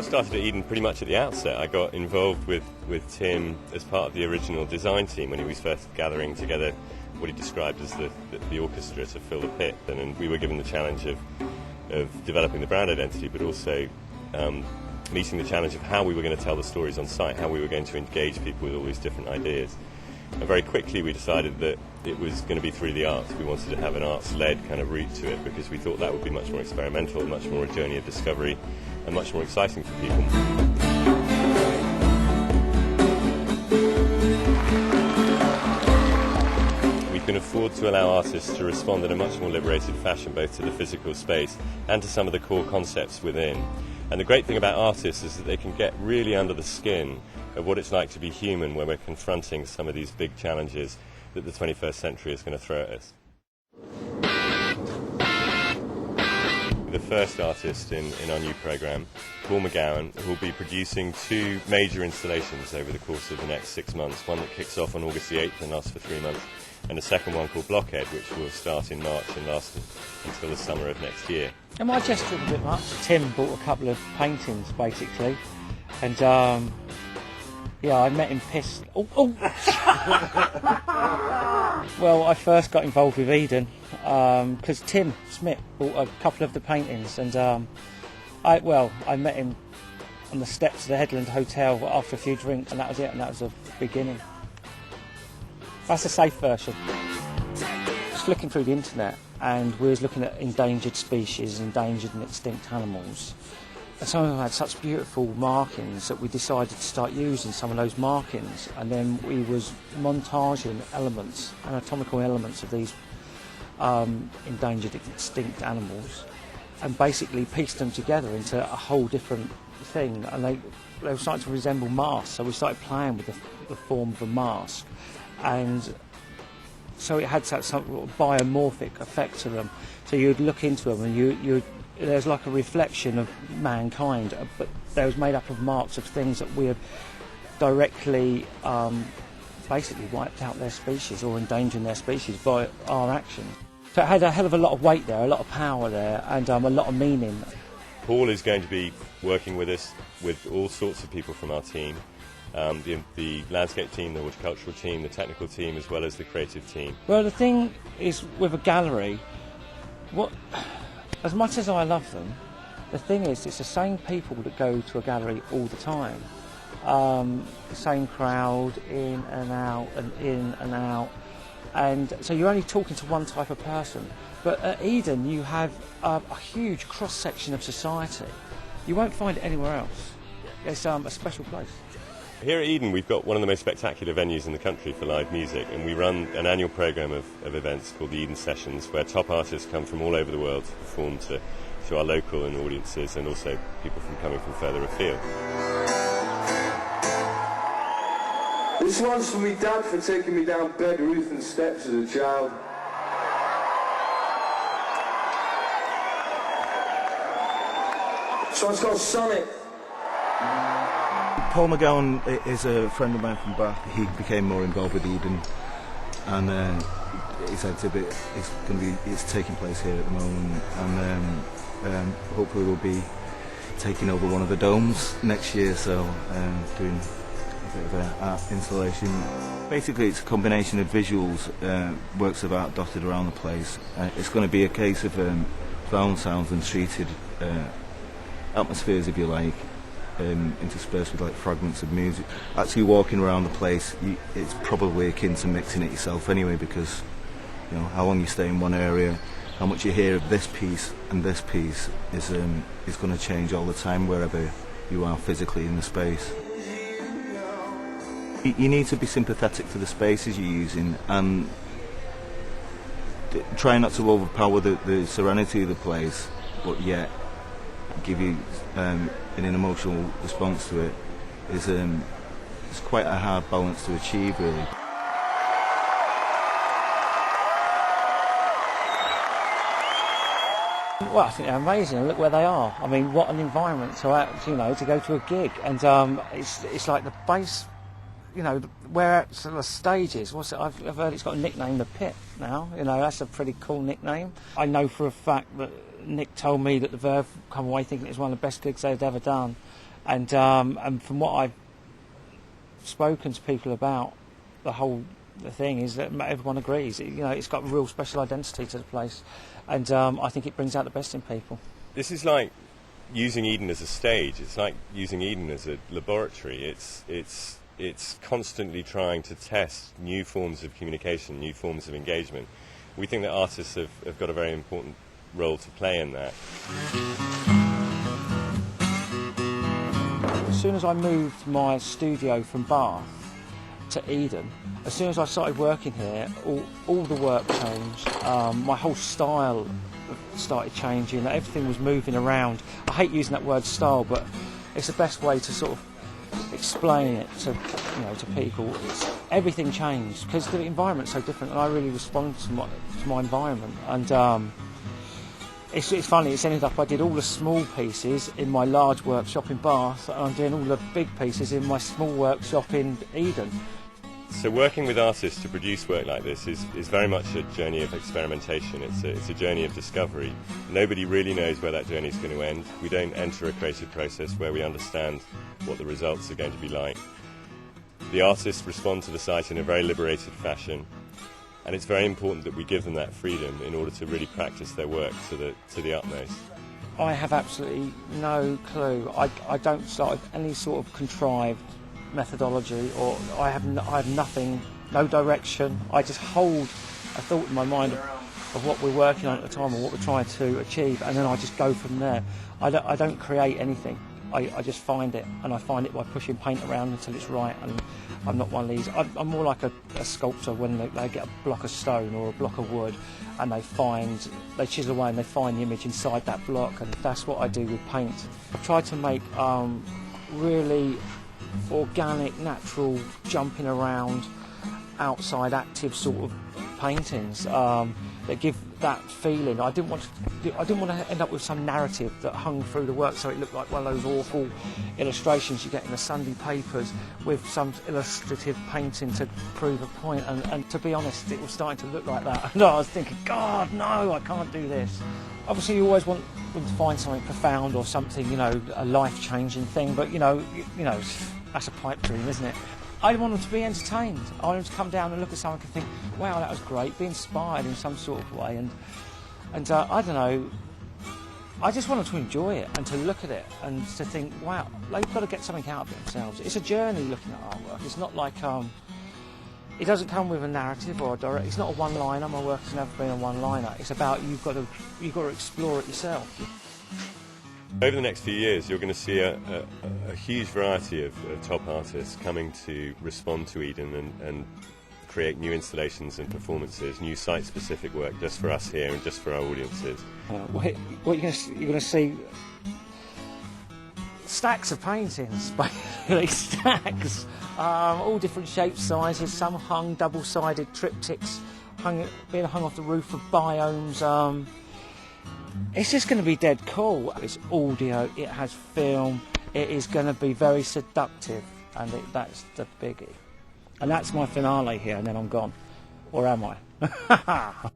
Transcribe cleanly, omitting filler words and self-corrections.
of started at Eden pretty much at the outset. I got involved with Tim as part of the original design team when he was first gathering together what he described as the orchestra to fill the pit, and we were given the challenge of developing the brand identity, but also meeting the challenge of how we were going to tell the stories on site, how we were going to engage people with all these different ideas. And very quickly we decided that it was going to be through the arts. We wanted to have an arts-led kind of route to it because we thought that would be much more experimental, much more a journey of discovery, and much more exciting for people. We can afford to allow artists to respond in a much more liberated fashion, both to the physical space and to some of the core concepts within. And the great thing about artists is that they can get really under the skin of what it's like to be human when we're confronting some of these big challenges that the 21st century is going to throw at us. The first artist in our new programme, Paul McGowan, will be producing 2 major installations over the course of the next 6 months. One that kicks off on August the 8th and lasts for 3 months, and a second one called Blockhead, which will start in March and last until the summer of next year. Am I gesturing a bit much? Tim bought a couple of paintings, basically, and yeah, I met him pissed. Oh. Well, I first got involved with Eden because Tim Smith bought a couple of the paintings, and I met him on the steps of the Headland Hotel after a few drinks, and that was it, and that was the beginning. That's a safe version. Just looking through the internet, and we was looking at endangered species, endangered and extinct animals. And some of them had such beautiful markings that we decided to start using some of those markings, and then we was montaging elements, anatomical elements of these endangered extinct animals, and basically pieced them together into a whole different thing, and they were starting to resemble masks, so we started playing with the form of a mask, and so it had that sort of biomorphic effect to them. So you'd look into them and there's like a reflection of mankind, but they was made up of marks of things that we have directly basically wiped out their species or endangered their species by our actions. So it had a hell of a lot of weight there, a lot of power there, and a lot of meaning. Paul is going to be working with us with all sorts of people from our team. The landscape team, the horticultural team, the technical team, as well as the creative team. Well, the thing is, with a gallery, as much as I love them, the thing is, it's the same people that go to a gallery all the time. The same crowd, in and out, and in and out. And so you're only talking to one type of person. But at Eden, you have a huge cross-section of society. You won't find it anywhere else. It's a special place. Here at Eden, we've got one of the most spectacular venues in the country for live music, and we run an annual programme of events called the Eden Sessions, where top artists come from all over the world to perform to our local and audiences, and also people coming from further afield. This one's for me dad for taking me down bed Ruth and steps as a child. This one's called Sonic. Paul McGowan is a friend of mine from Bath. He became more involved with Eden, and his exhibit it's taking place here at the moment, and hopefully we'll be taking over one of the domes next year, so doing a bit of an art installation. Basically it's a combination of visuals, works of art dotted around the place. It's going to be a case of found sounds and treated atmospheres, if you like, interspersed with like fragments of music. Actually walking around the place, it's probably akin to mixing it yourself anyway, because you know how long you stay in one area, how much you hear of this piece and this piece is going to change all the time wherever you are physically in the space. You need to be sympathetic to the spaces you're using and try not to overpower the serenity of the place, but yet give you an emotional response to it. It's quite a hard balance to achieve, really. Well, I think they're amazing. Look where they are. I mean, what an environment to go to a gig, and it's like the base. You know, where sort of stages. I've heard it's got a nickname, the Pit. Now, you know, that's a pretty cool nickname. I know for a fact that Nick told me that the Verve come away thinking it was one of the best gigs they'd ever done, And from what I've spoken to people about the thing is that everyone agrees. It's got a real special identity to the place, and I think it brings out the best in people. This is like using Eden as a stage. It's like using Eden as a laboratory. It's constantly trying to test new forms of communication, new forms of engagement. We think that artists have got a very important role to play in that. As soon as I moved my studio from Bath to Eden, as soon as I started working here, all the work changed. My whole style started changing. Everything was moving around. I hate using that word style, but it's the best way to sort of explain it to people. Everything changed because the environment's so different, and I really respond to my environment. And it's funny. It's ended up I did all the small pieces in my large workshop in Bath, and I'm doing all the big pieces in my small workshop in Eden. So working with artists to produce work like this is very much a journey of experimentation. It's a journey of discovery. Nobody really knows where that journey is going to end. We don't enter a creative process where we understand what the results are going to be like. The artists respond to the site in a very liberated fashion, and it's very important that we give them that freedom in order to really practice their work to the utmost. I have absolutely no clue. I don't start with any sort of contrived methodology, or I have nothing, no direction. I just hold a thought in my mind of what we're working on at the time or what we're trying to achieve, and then I just go from there. I don't create anything. I just find it, and I find it by pushing paint around until it's right. And I'm not one of these. I'm more like a sculptor when they get a block of stone or a block of wood, and they chisel away and they find the image inside that block, and that's what I do with paint. I try to make really organic, natural, jumping around, outside, active sort of paintings that give that feeling. I didn't want to end up with some narrative that hung through the work, so it looked like one of those awful illustrations you get in the Sunday papers with some illustrative painting to prove a point. And to be honest, it was starting to look like that. And I was thinking, God, no, I can't do this. Obviously, you always want them to find something profound or something, a life-changing thing. But that's a pipe dream, isn't it? I want them to be entertained. I want them to come down and look at something and think, wow, that was great, be inspired in some sort of way. And I don't know, I just want them to enjoy it and to look at it and to think, wow, they've got to get something out of it themselves. It's a journey looking at artwork. It's not like, it doesn't come with a narrative or a direct, it's not a one-liner. My work has never been a one-liner. It's about you've got to explore it yourself. Over the next few years, you're going to see a huge variety of top artists coming to respond to Eden and create new installations and performances, new site-specific work just for us here and just for our audiences. What you're going to see stacks of paintings, basically stacks, all different shapes, sizes. Some hung double-sided triptychs, being hung off the roof of biomes. It's just going to be dead cool. It's audio, it has film, it is going to be very seductive, and that's the biggie. And that's my finale here, and then I'm gone. Or am I?